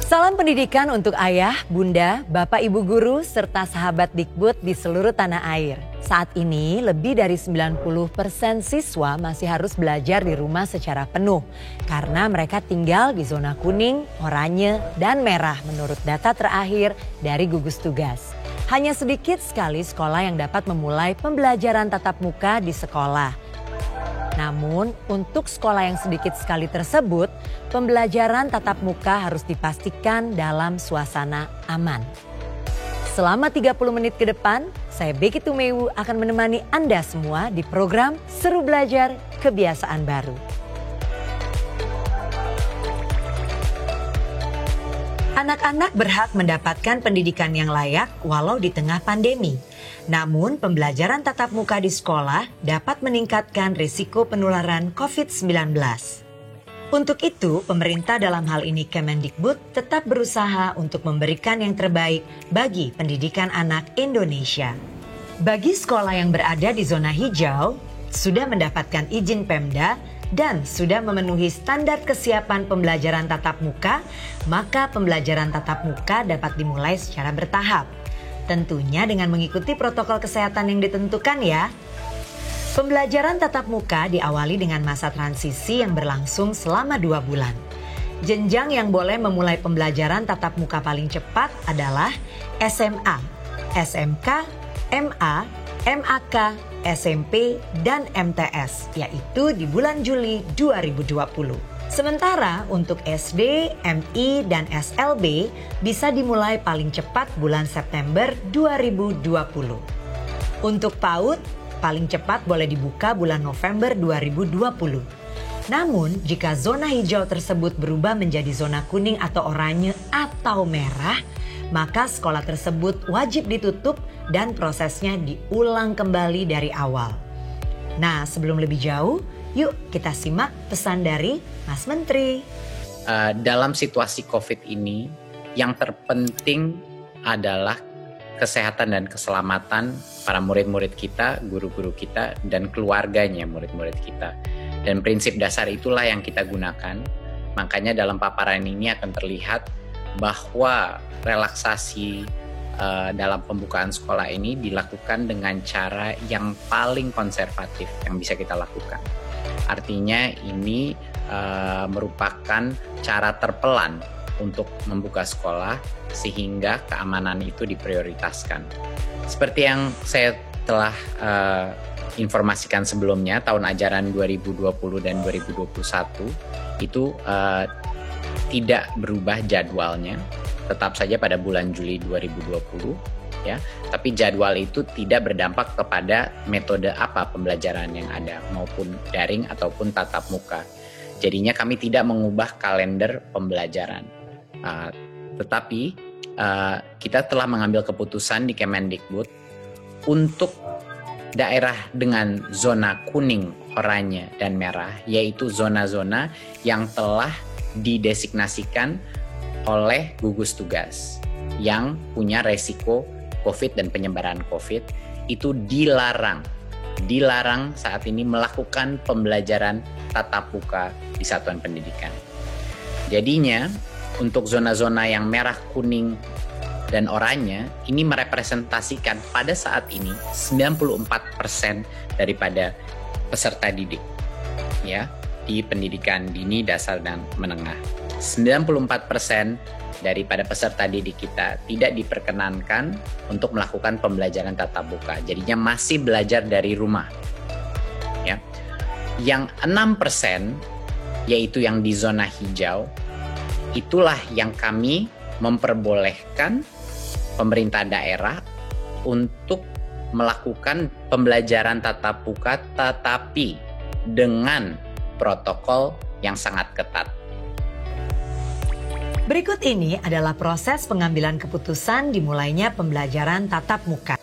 Salam pendidikan untuk ayah, bunda, bapak ibu guru, serta sahabat Dikbud di seluruh tanah air. Saat ini lebih dari 90% siswa masih harus belajar di rumah secara penuh. Karena mereka tinggal di zona kuning, oranye, dan merah menurut data terakhir dari gugus tugas. Hanya sedikit sekali sekolah yang dapat memulai pembelajaran tatap muka di sekolah. Namun, untuk sekolah yang sedikit sekali tersebut, pembelajaran tatap muka harus dipastikan dalam suasana aman. Selama 30 menit ke depan, saya Becky Tumewu akan menemani Anda semua di program Seru Belajar Kebiasaan Baru. Anak-anak berhak mendapatkan pendidikan yang layak walau di tengah pandemi. Namun, pembelajaran tatap muka di sekolah dapat meningkatkan risiko penularan COVID-19. Untuk itu, pemerintah dalam hal ini Kemendikbud tetap berusaha untuk memberikan yang terbaik bagi pendidikan anak Indonesia. Bagi sekolah yang berada di zona hijau, sudah mendapatkan izin Pemda dan sudah memenuhi standar kesiapan pembelajaran tatap muka, maka pembelajaran tatap muka dapat dimulai secara bertahap. Tentunya dengan mengikuti protokol kesehatan yang ditentukan ya. Pembelajaran tatap muka diawali dengan masa transisi yang berlangsung selama 2 bulan. Jenjang yang boleh memulai pembelajaran tatap muka paling cepat adalah SMA, SMK, MA, MAK, SMP, dan MTS, yaitu di bulan Juli 2020. Sementara untuk SD, MI, dan SLB bisa dimulai paling cepat bulan September 2020. Untuk PAUD, paling cepat boleh dibuka bulan November 2020. Namun, jika zona hijau tersebut berubah menjadi zona kuning atau oranye atau merah, maka sekolah tersebut wajib ditutup dan prosesnya diulang kembali dari awal. Nah, sebelum lebih jauh, yuk kita simak pesan dari Mas Menteri. Dalam situasi COVID ini, yang terpenting adalah kesehatan dan keselamatan para murid-murid kita, guru-guru kita, dan keluarganya murid-murid kita. Dan prinsip dasar itulah yang kita gunakan. Makanya dalam paparan ini akan terlihat bahwa relaksasi dalam pembukaan sekolah ini dilakukan dengan cara yang paling konservatif yang bisa kita lakukan. Artinya ini merupakan cara terpelan untuk membuka sekolah sehingga keamanan itu diprioritaskan. Seperti yang saya telah informasikan sebelumnya, tahun ajaran 2020 dan 2021 itu tidak berubah jadwalnya. Tetap saja pada bulan Juli 2020 ya, tapi jadwal itu tidak berdampak kepada metode apa pembelajaran yang ada, maupun daring ataupun tatap muka. Jadinya kami tidak mengubah kalender pembelajaran. Tetapi kita telah mengambil keputusan di Kemendikbud untuk daerah dengan zona kuning, oranye, dan merah, yaitu zona-zona yang telah didesignasikan oleh gugus tugas yang punya resiko COVID dan penyebaran COVID, itu dilarang saat ini melakukan pembelajaran tatap muka di satuan pendidikan. Jadinya untuk zona-zona yang merah, kuning, dan oranye ini merepresentasikan pada saat ini 94% daripada peserta didik ya di pendidikan dini, dasar, dan menengah. 94% daripada peserta didik kita tidak diperkenankan untuk melakukan pembelajaran tatap muka. Jadinya masih belajar dari rumah. Ya. Yang 6% yaitu yang di zona hijau, itulah yang kami memperbolehkan pemerintah daerah untuk melakukan pembelajaran tatap muka tetapi dengan protokol yang sangat ketat. Berikut ini adalah proses pengambilan keputusan dimulainya pembelajaran tatap muka.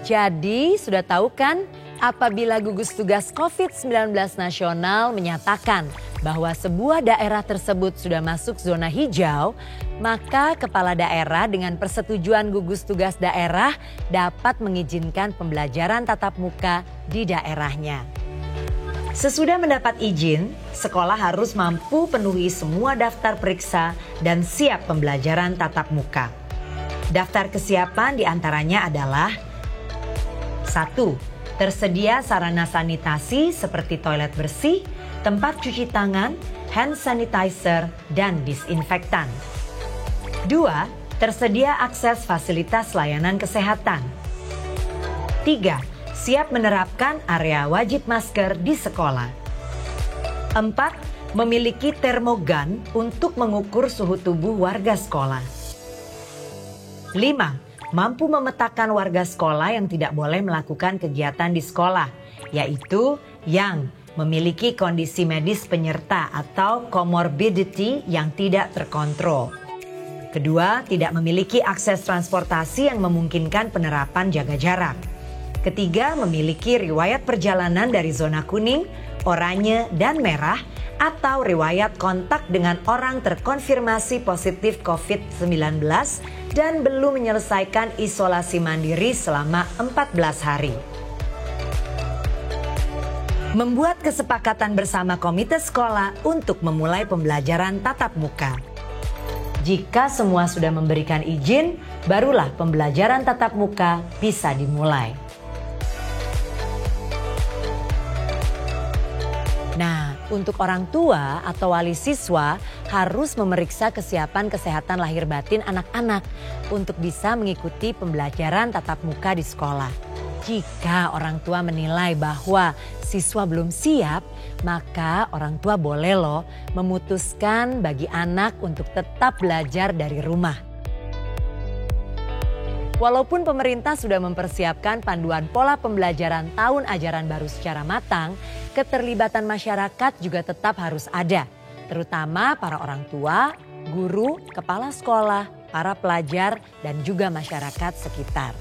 Jadi, sudah tahu kan apabila gugus tugas COVID-19 nasional menyatakan bahwa sebuah daerah tersebut sudah masuk zona hijau, maka kepala daerah dengan persetujuan gugus tugas daerah dapat mengizinkan pembelajaran tatap muka di daerahnya. Sesudah mendapat izin, sekolah harus mampu penuhi semua daftar periksa dan siap pembelajaran tatap muka. Daftar kesiapan diantaranya adalah 1. Tersedia sarana sanitasi seperti toilet bersih, tempat cuci tangan, hand sanitizer, dan disinfektan. 2. Tersedia akses fasilitas layanan kesehatan. 3. Siap menerapkan area wajib masker di sekolah. 4. Memiliki termogan untuk mengukur suhu tubuh warga sekolah. 5. Mampu memetakan warga sekolah yang tidak boleh melakukan kegiatan di sekolah, yaitu yang memiliki kondisi medis penyerta atau comorbidity yang tidak terkontrol. Kedua, tidak memiliki akses transportasi yang memungkinkan penerapan jaga jarak. Ketiga, memiliki riwayat perjalanan dari zona kuning, oranye, dan merah atau riwayat kontak dengan orang terkonfirmasi positif COVID-19 dan belum menyelesaikan isolasi mandiri selama 14 hari. Membuat kesepakatan bersama komite sekolah untuk memulai pembelajaran tatap muka. Jika semua sudah memberikan izin, barulah pembelajaran tatap muka bisa dimulai. Nah, untuk orang tua atau wali siswa harus memeriksa kesiapan kesehatan lahir batin anak-anak untuk bisa mengikuti pembelajaran tatap muka di sekolah. Jika orang tua menilai bahwa siswa belum siap, maka orang tua boleh loh memutuskan bagi anak untuk tetap belajar dari rumah. Walaupun pemerintah sudah mempersiapkan panduan pola pembelajaran tahun ajaran baru secara matang, keterlibatan masyarakat juga tetap harus ada, terutama para orang tua, guru, kepala sekolah, para pelajar, dan juga masyarakat sekitar.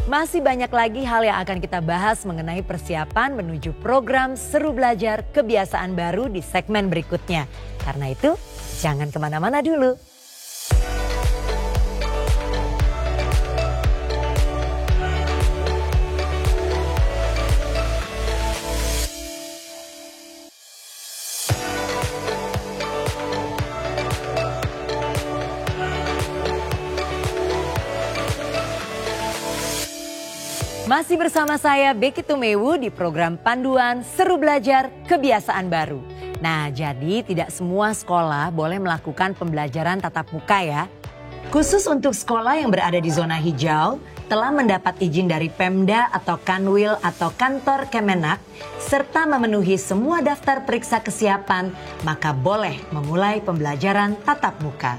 Masih banyak lagi hal yang akan kita bahas mengenai persiapan menuju program Seru Belajar Kebiasaan Baru di segmen berikutnya. Karena itu, jangan kemana-mana dulu. Masih bersama saya Becky Tumewu di program panduan Seru Belajar Kebiasaan Baru. Nah, jadi tidak semua sekolah boleh melakukan pembelajaran tatap muka ya. Khusus untuk sekolah yang berada di zona hijau, telah mendapat izin dari Pemda atau Kanwil atau kantor Kemenak, serta memenuhi semua daftar periksa kesiapan, maka boleh memulai pembelajaran tatap muka.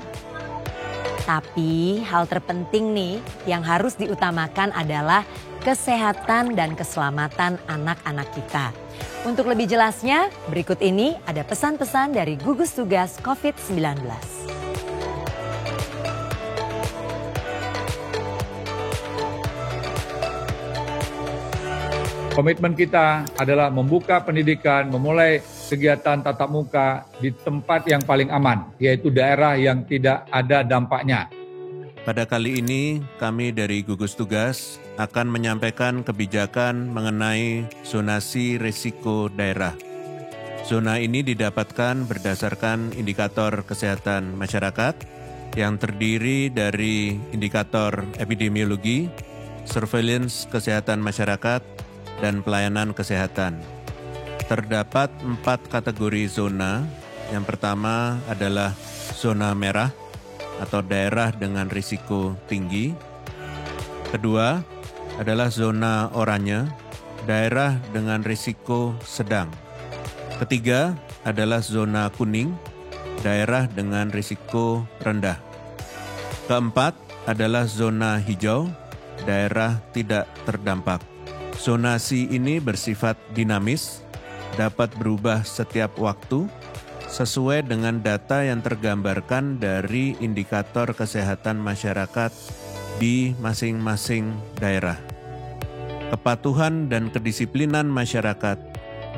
Tapi hal terpenting nih yang harus diutamakan adalah kesehatan dan keselamatan anak-anak kita. Untuk lebih jelasnya, berikut ini ada pesan-pesan dari gugus tugas COVID-19. Komitmen kita adalah membuka pendidikan, memulai kegiatan tatap muka di tempat yang paling aman, yaitu daerah yang tidak ada dampaknya. Pada kali ini, kami dari gugus tugas akan menyampaikan kebijakan mengenai zonasi risiko daerah. Zona ini didapatkan berdasarkan indikator kesehatan masyarakat yang terdiri dari indikator epidemiologi, surveillance kesehatan masyarakat, dan pelayanan kesehatan. Terdapat 4 kategori zona. Yang pertama adalah zona merah atau daerah dengan risiko tinggi. Kedua adalah zona oranye, daerah dengan risiko sedang. Ketiga adalah zona kuning, daerah dengan risiko rendah. Keempat adalah zona hijau, daerah tidak terdampak. Zonasi ini bersifat dinamis, dapat berubah setiap waktu, sesuai dengan data yang tergambarkan dari indikator kesehatan masyarakat di masing-masing daerah. Kepatuhan dan kedisiplinan masyarakat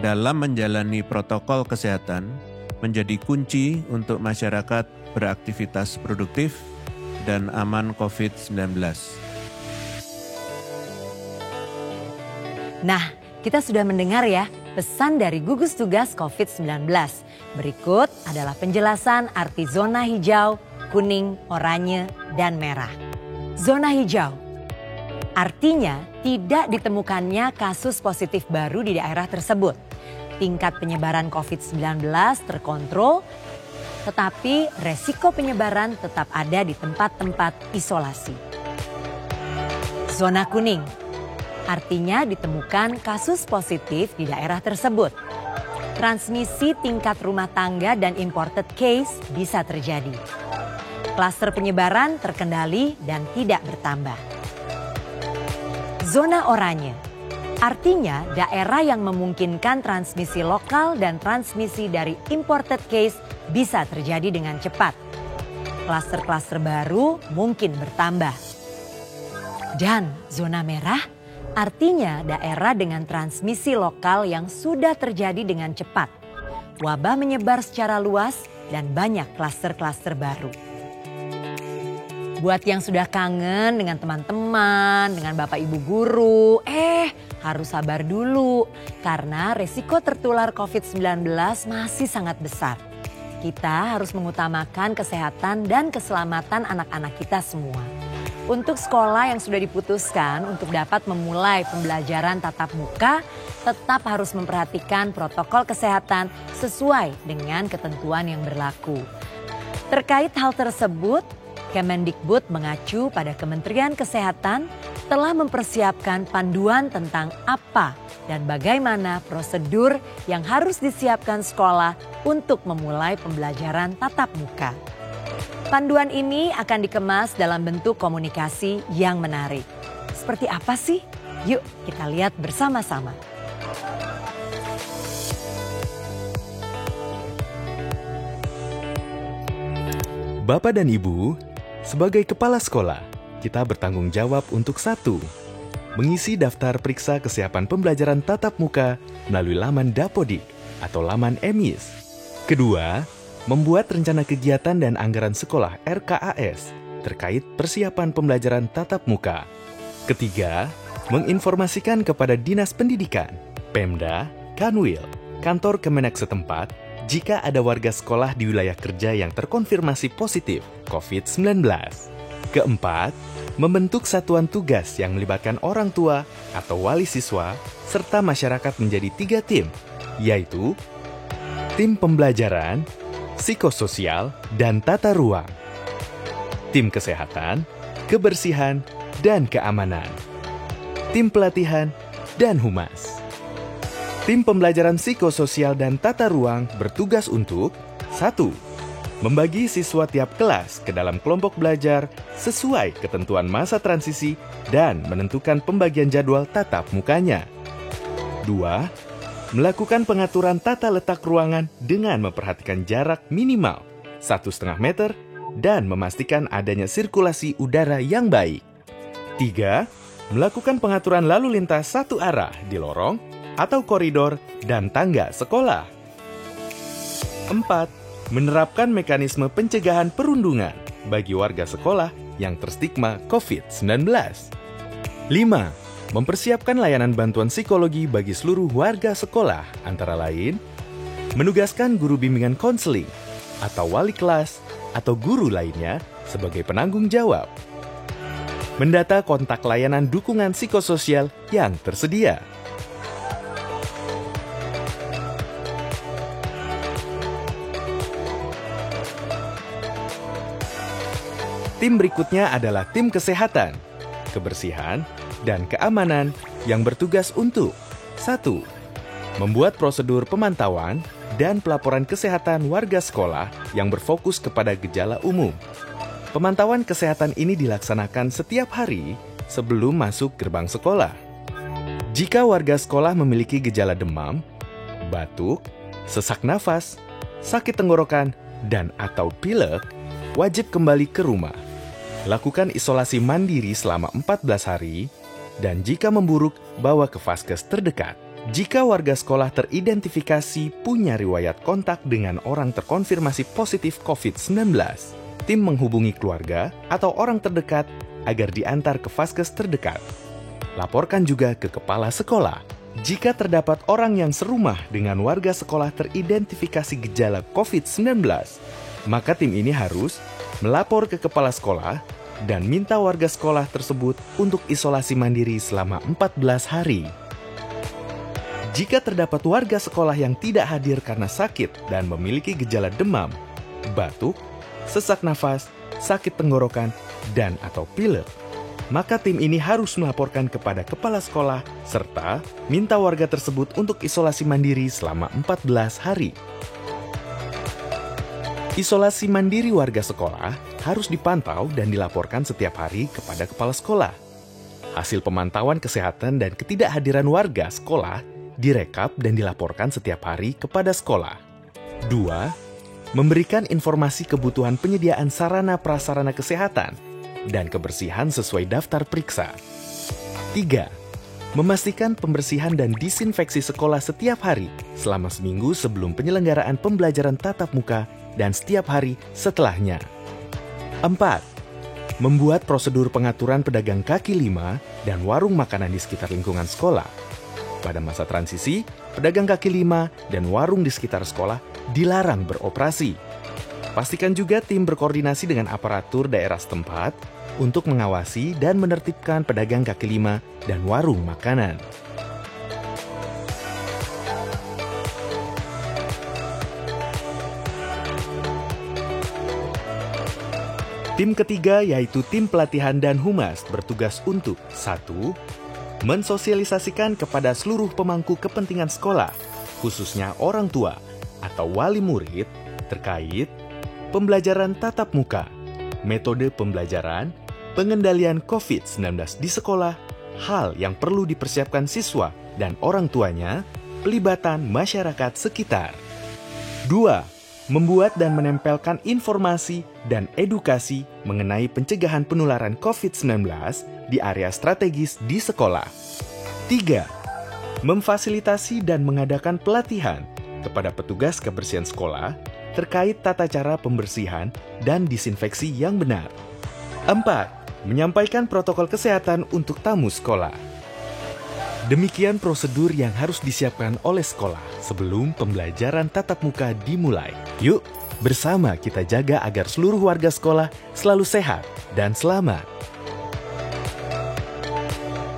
dalam menjalani protokol kesehatan menjadi kunci untuk masyarakat beraktivitas produktif dan aman COVID-19. Nah, kita sudah mendengar ya Pesan dari gugus tugas COVID-19. Berikut adalah penjelasan arti zona hijau, kuning, oranye, dan merah. Zona hijau artinya tidak ditemukannya kasus positif baru di daerah tersebut. Tingkat penyebaran COVID-19 terkontrol, tetapi resiko penyebaran tetap ada di tempat-tempat isolasi. Zona kuning artinya ditemukan kasus positif di daerah tersebut. Transmisi tingkat rumah tangga dan imported case bisa terjadi. Klaster penyebaran terkendali dan tidak bertambah. Zona oranye artinya daerah yang memungkinkan transmisi lokal dan transmisi dari imported case bisa terjadi dengan cepat. Klaster-klaster baru mungkin bertambah. Dan zona merah artinya daerah dengan transmisi lokal yang sudah terjadi dengan cepat. Wabah menyebar secara luas dan banyak klaster-klaster baru. Buat yang sudah kangen dengan teman-teman, dengan Bapak Ibu guru, harus sabar dulu karena risiko tertular COVID-19 masih sangat besar. Kita harus mengutamakan kesehatan dan keselamatan anak-anak kita semua. Untuk sekolah yang sudah diputuskan untuk dapat memulai pembelajaran tatap muka, tetap harus memperhatikan protokol kesehatan sesuai dengan ketentuan yang berlaku. Terkait hal tersebut, Kemendikbud mengacu pada Kementerian Kesehatan telah mempersiapkan panduan tentang apa dan bagaimana prosedur yang harus disiapkan sekolah untuk memulai pembelajaran tatap muka. Panduan ini akan dikemas dalam bentuk komunikasi yang menarik. Seperti apa sih? Yuk kita lihat bersama-sama. Bapak dan Ibu, sebagai kepala sekolah, kita bertanggung jawab untuk 1. Mengisi daftar periksa kesiapan pembelajaran tatap muka melalui laman Dapodik atau laman EMIS. 2. Membuat rencana kegiatan dan anggaran sekolah RKAS terkait persiapan pembelajaran tatap muka. 3. Menginformasikan kepada Dinas Pendidikan, Pemda, Kanwil, kantor Kemenak setempat jika ada warga sekolah di wilayah kerja yang terkonfirmasi positif COVID-19. 4. Membentuk satuan tugas yang melibatkan orang tua atau wali siswa serta masyarakat menjadi 3 tim, yaitu tim pembelajaran, psikososial, dan tata ruang, tim kesehatan, kebersihan, dan keamanan, tim pelatihan, dan humas. Tim pembelajaran psikososial dan tata ruang bertugas untuk 1. Membagi siswa tiap kelas ke dalam kelompok belajar sesuai ketentuan masa transisi dan menentukan pembagian jadwal tatap mukanya. 2. Melakukan pengaturan tata letak ruangan dengan memperhatikan jarak minimal 1,5 meter dan memastikan adanya sirkulasi udara yang baik. 3. Melakukan pengaturan lalu lintas satu arah di lorong atau koridor dan tangga sekolah. 4. Menerapkan mekanisme pencegahan perundungan bagi warga sekolah yang terstigma COVID-19. 5. Mempersiapkan layanan bantuan psikologi bagi seluruh warga sekolah, antara lain menugaskan guru bimbingan konseling atau wali kelas atau guru lainnya sebagai penanggung jawab. Mendata kontak layanan dukungan psikososial yang tersedia. Tim berikutnya adalah tim kesehatan, kebersihan, dan keamanan yang bertugas untuk 1. Membuat prosedur pemantauan dan pelaporan kesehatan warga sekolah yang berfokus kepada gejala umum. Pemantauan kesehatan ini dilaksanakan setiap hari sebelum masuk gerbang sekolah. Jika warga sekolah memiliki gejala demam, batuk, sesak nafas, sakit tenggorokan, dan atau pilek, wajib kembali ke rumah. Lakukan isolasi mandiri selama 14 hari, dan jika memburuk, bawa ke vaskes terdekat. Jika warga sekolah teridentifikasi punya riwayat kontak dengan orang terkonfirmasi positif COVID-19, tim menghubungi keluarga atau orang terdekat agar diantar ke vaskes terdekat. Laporkan juga ke kepala sekolah. Jika terdapat orang yang serumah dengan warga sekolah teridentifikasi gejala COVID-19, maka tim ini harus melapor ke kepala sekolah dan minta warga sekolah tersebut untuk isolasi mandiri selama 14 hari. Jika terdapat warga sekolah yang tidak hadir karena sakit dan memiliki gejala demam, batuk, sesak nafas, sakit tenggorokan, dan atau pilek, maka tim ini harus melaporkan kepada kepala sekolah serta minta warga tersebut untuk isolasi mandiri selama 14 hari. Isolasi mandiri warga sekolah harus dipantau dan dilaporkan setiap hari kepada kepala sekolah. Hasil pemantauan kesehatan dan ketidakhadiran warga sekolah direkap dan dilaporkan setiap hari kepada sekolah. 2. Memberikan informasi kebutuhan penyediaan sarana prasarana kesehatan dan kebersihan sesuai daftar periksa. 3. Memastikan pembersihan dan disinfeksi sekolah setiap hari selama seminggu sebelum penyelenggaraan pembelajaran tatap muka dan setiap hari setelahnya. 4. Membuat prosedur pengaturan pedagang kaki lima dan warung makanan di sekitar lingkungan sekolah. Pada masa transisi, pedagang kaki lima dan warung di sekitar sekolah dilarang beroperasi. Pastikan juga tim berkoordinasi dengan aparatur daerah setempat untuk mengawasi dan menertibkan pedagang kaki lima dan warung makanan. Tim ketiga yaitu tim pelatihan dan humas bertugas untuk 1. Mensosialisasikan kepada seluruh pemangku kepentingan sekolah, khususnya orang tua atau wali murid, terkait pembelajaran tatap muka, metode pembelajaran, pengendalian COVID-19 di sekolah, hal yang perlu dipersiapkan siswa dan orang tuanya, pelibatan masyarakat sekitar. 2. Membuat dan menempelkan informasi dan edukasi mengenai pencegahan penularan COVID-19 di area strategis di sekolah. 3. Memfasilitasi dan mengadakan pelatihan kepada petugas kebersihan sekolah terkait tata cara pembersihan dan disinfeksi yang benar. 4. Menyampaikan protokol kesehatan untuk tamu sekolah. Demikian prosedur yang harus disiapkan oleh sekolah sebelum pembelajaran tatap muka dimulai. Yuk, bersama kita jaga agar seluruh warga sekolah selalu sehat dan selamat.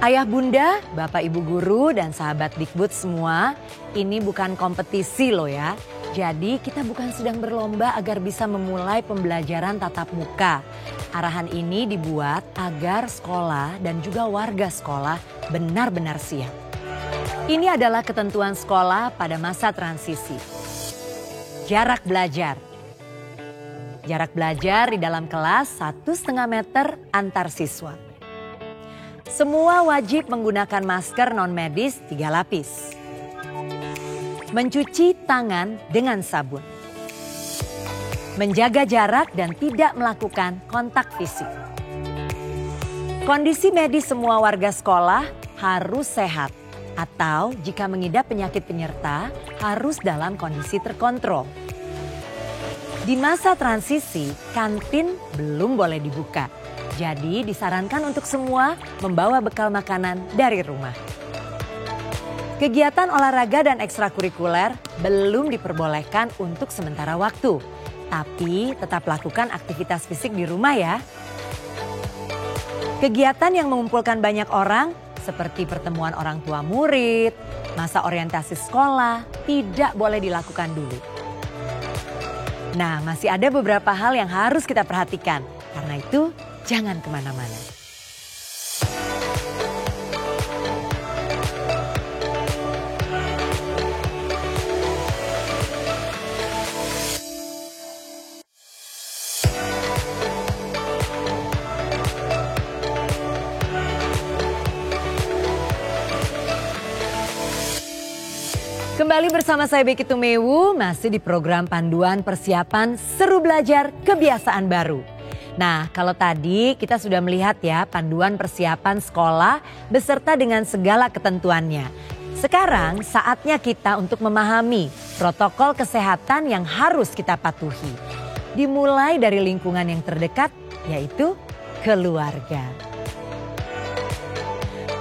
Ayah bunda, bapak ibu guru, dan sahabat Dikbud semua, ini bukan kompetisi loh ya. Jadi kita bukan sedang berlomba agar bisa memulai pembelajaran tatap muka. Arahan ini dibuat agar sekolah dan juga warga sekolah benar-benar siap. Ini adalah ketentuan sekolah pada masa transisi. Jarak belajar. Jarak belajar di dalam kelas 1,5 meter antar siswa. Semua wajib menggunakan masker non-medis 3 lapis. Mencuci tangan dengan sabun. Menjaga jarak dan tidak melakukan kontak fisik. Kondisi medis semua warga sekolah harus sehat atau jika mengidap penyakit penyerta harus dalam kondisi terkontrol. Di masa transisi, kantin belum boleh dibuka. Jadi disarankan untuk semua membawa bekal makanan dari rumah. Kegiatan olahraga dan ekstrakurikuler belum diperbolehkan untuk sementara waktu. Tapi tetap lakukan aktivitas fisik di rumah ya. Kegiatan yang mengumpulkan banyak orang seperti pertemuan orang tua murid, masa orientasi sekolah tidak boleh dilakukan dulu. Nah, masih ada beberapa hal yang harus kita perhatikan. Karena itu jangan kemana-mana. Kembali bersama saya Becky Tumewu, masih di program panduan persiapan seru belajar kebiasaan baru. Nah, kalau tadi kita sudah melihat ya panduan persiapan sekolah beserta dengan segala ketentuannya. Sekarang saatnya kita untuk memahami protokol kesehatan yang harus kita patuhi. Dimulai dari lingkungan yang terdekat, yaitu keluarga.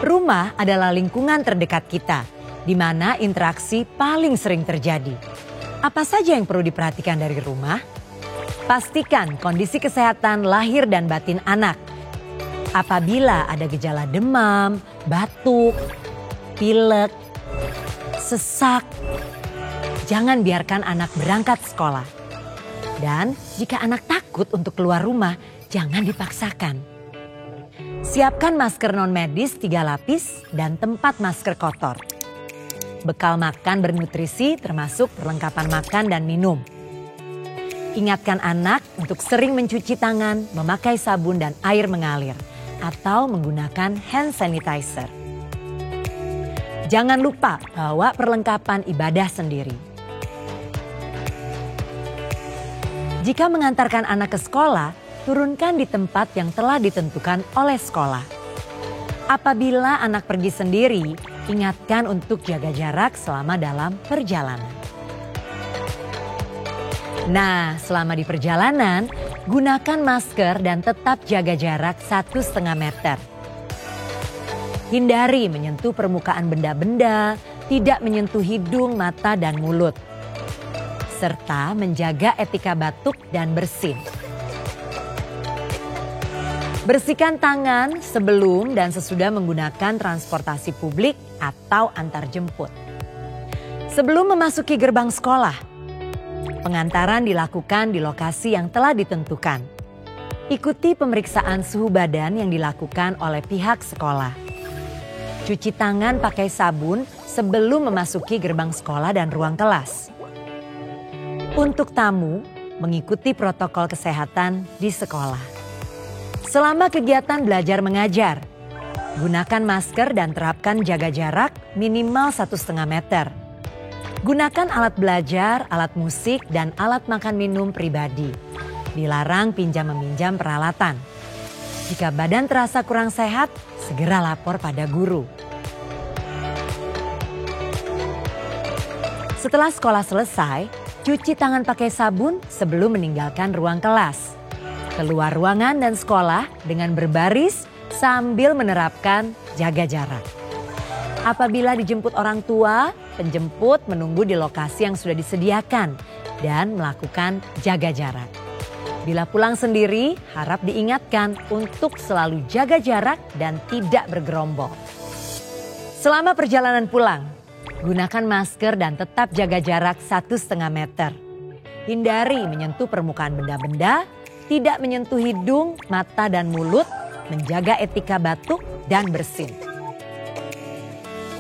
Rumah adalah lingkungan terdekat kita. di mana interaksi paling sering terjadi. Apa saja yang perlu diperhatikan dari rumah? Pastikan kondisi kesehatan lahir dan batin anak. Apabila ada gejala demam, batuk, pilek, sesak, jangan biarkan anak berangkat sekolah. Dan jika anak takut untuk keluar rumah, jangan dipaksakan. Siapkan masker non-medis 3 lapis dan tempat masker kotor. Bekal makan bernutrisi termasuk perlengkapan makan dan minum. Ingatkan anak untuk sering mencuci tangan, memakai sabun dan air mengalir, atau menggunakan hand sanitizer. Jangan lupa bawa perlengkapan ibadah sendiri. Jika mengantarkan anak ke sekolah, turunkan di tempat yang telah ditentukan oleh sekolah. Apabila anak pergi sendiri, ingatkan untuk jaga jarak selama dalam perjalanan. Nah, selama di perjalanan, gunakan masker dan tetap jaga jarak 1,5 meter. Hindari menyentuh permukaan benda-benda, tidak menyentuh hidung, mata, dan mulut. Serta menjaga etika batuk dan bersin. Bersihkan tangan sebelum dan sesudah menggunakan transportasi publik atau antar jemput. Sebelum memasuki gerbang sekolah, pengantaran dilakukan di lokasi yang telah ditentukan. Ikuti pemeriksaan suhu badan yang dilakukan oleh pihak sekolah. Cuci tangan pakai sabun sebelum memasuki gerbang sekolah dan ruang kelas. Untuk tamu, mengikuti protokol kesehatan di sekolah. Selama kegiatan belajar mengajar, gunakan masker dan terapkan jaga jarak minimal 1,5 meter. Gunakan alat belajar, alat musik, dan alat makan minum pribadi. Dilarang pinjam-meminjam peralatan. Jika badan terasa kurang sehat, segera lapor pada guru. Setelah sekolah selesai, cuci tangan pakai sabun sebelum meninggalkan ruang kelas. Keluar ruangan dan sekolah dengan berbaris sambil menerapkan jaga jarak. Apabila dijemput orang tua, penjemput menunggu di lokasi yang sudah disediakan dan melakukan jaga jarak. Bila pulang sendiri, harap diingatkan untuk selalu jaga jarak dan tidak bergerombol. Selama perjalanan pulang, gunakan masker dan tetap jaga jarak 1,5 meter. Hindari menyentuh permukaan benda-benda, tidak menyentuh hidung, mata, dan mulut, menjaga etika batuk dan bersin.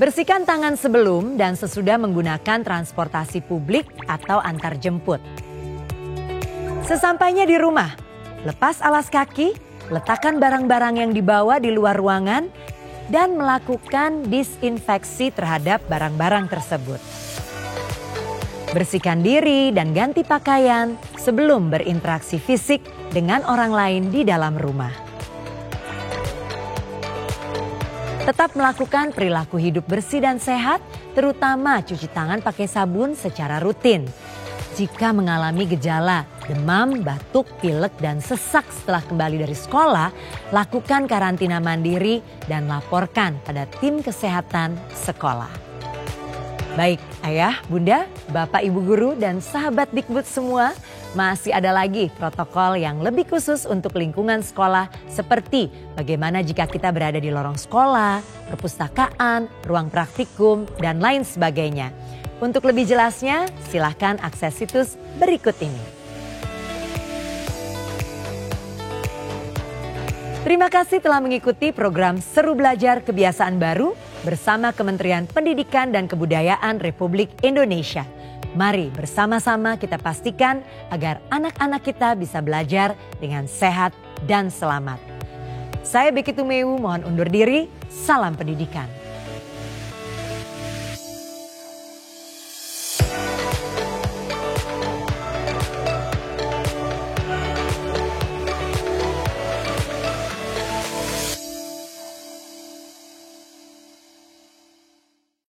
Bersihkan tangan sebelum dan sesudah menggunakan transportasi publik atau antar jemput. Sesampainya di rumah, lepas alas kaki, letakkan barang-barang yang dibawa di luar ruangan, dan melakukan disinfeksi terhadap barang-barang tersebut. Bersihkan diri dan ganti pakaian sebelum berinteraksi fisik dengan orang lain di dalam rumah. Tetap melakukan perilaku hidup bersih dan sehat, terutama cuci tangan pakai sabun secara rutin. Jika mengalami gejala demam, batuk, pilek, dan sesak setelah kembali dari sekolah, lakukan karantina mandiri dan laporkan pada tim kesehatan sekolah. Baik, ayah, bunda, bapak, ibu guru, dan sahabat Dikbud semua, masih ada lagi protokol yang lebih khusus untuk lingkungan sekolah seperti bagaimana jika kita berada di lorong sekolah, perpustakaan, ruang praktikum, dan lain sebagainya. Untuk lebih jelasnya, silahkan akses situs berikut ini. Terima kasih telah mengikuti program Seru Belajar Kebiasaan Baru bersama Kementerian Pendidikan dan Kebudayaan Republik Indonesia. Mari bersama-sama kita pastikan agar anak-anak kita bisa belajar dengan sehat dan selamat. Saya Becky Tumeu mohon undur diri, salam pendidikan.